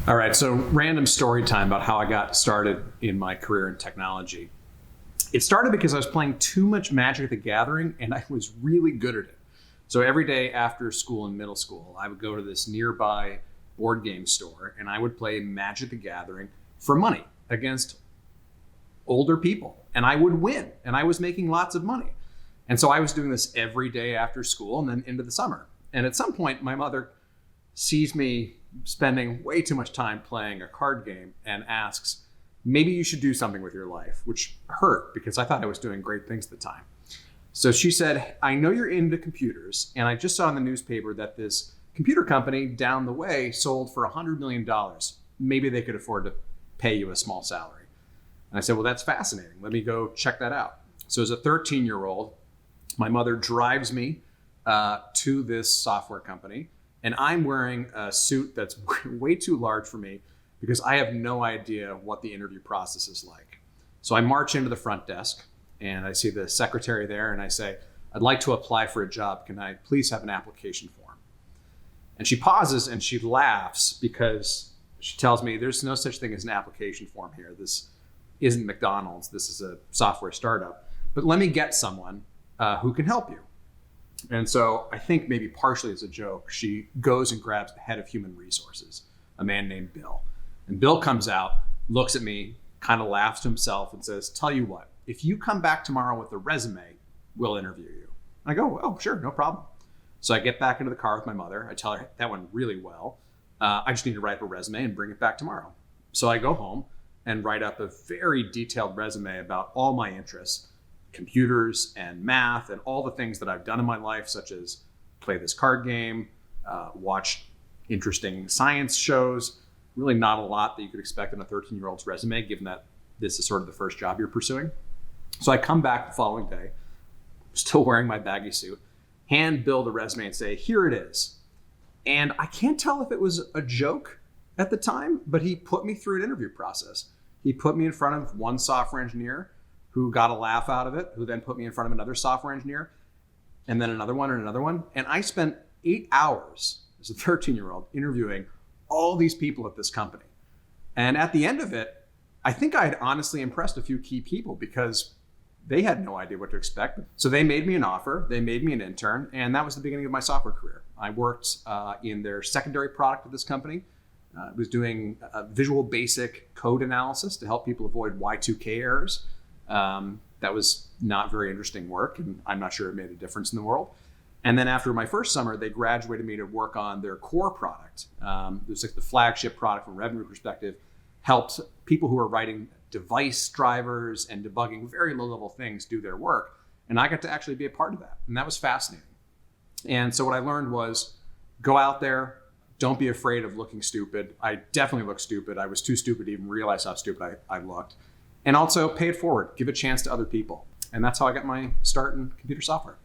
All right, so random story time about how I got started in my career in technology. It started because I was playing too much Magic the Gathering and I was really good at it. So every day after school in middle school, I would go to this nearby board game store and I would play Magic the Gathering for money against older people. And I would win and I was making lots of money. And so I was doing this every day after school and then into the summer. And at some point, my mother sees me spending way too much time playing a card game and asks, maybe you should do something with your life, which hurt because I thought I was doing great things at the time. So she said, I know you're into computers, and I just saw in the newspaper that this computer company down the way sold for $100 million. Maybe they could afford to pay you a small salary. And I said, well, that's fascinating. Let me go check that out. So as a 13-year-old, my mother drives me to this software company, and I'm wearing a suit that's way too large for me because I have no idea what the interview process is like. So I march into the front desk and I see the secretary there and I say, I'd like to apply for a job. Can I please have an application form? And she pauses and she laughs because she tells me there's no such thing as an application form here. This isn't McDonald's. This is a software startup. But let me get someone who can help you. And so I think maybe partially as a joke, she goes and grabs the head of human resources, a man named Bill. And Bill comes out, looks at me, kind of laughs to himself and says, tell you what, if you come back tomorrow with a resume, we'll interview you. And I go, oh, sure, no problem. So I get back into the car with my mother. I tell her that went really well. I just need to write up a resume and bring it back tomorrow. So I go home and write up a very detailed resume about all my interests, computers and math and all the things that I've done in my life, such as play this card game, watch interesting science shows. Really not a lot that you could expect in a 13-year-old's resume, given that this is sort of the first job you're pursuing. So I come back the following day, still wearing my baggy suit, hand Bill the resume and say, here it is. And I can't tell if it was a joke at the time, but he put me through an interview process. He put me in front of one software engineer who got a laugh out of it, who then put me in front of another software engineer, and then another one and another one. And I spent 8 hours as a 13-year-old interviewing all these people at this company. And at the end of it, I think I had honestly impressed a few key people because they had no idea what to expect. So they made me an offer, they made me an intern, and that was the beginning of my software career. I worked in their secondary product of this company. Was doing Visual Basic code analysis to help people avoid Y2K errors. That was not very interesting work, and I'm not sure it made a difference in the world. And then after my first summer, they graduated me to work on their core product. It was like the flagship product from a revenue perspective, helped people who are writing device drivers and debugging very low-level things do their work. And I got to actually be a part of that, and that was fascinating. And so what I learned was go out there, don't be afraid of looking stupid. I definitely looked stupid. I was too stupid to even realize how stupid I looked. And also pay it forward, give a chance to other people. And that's how I got my start in computer software.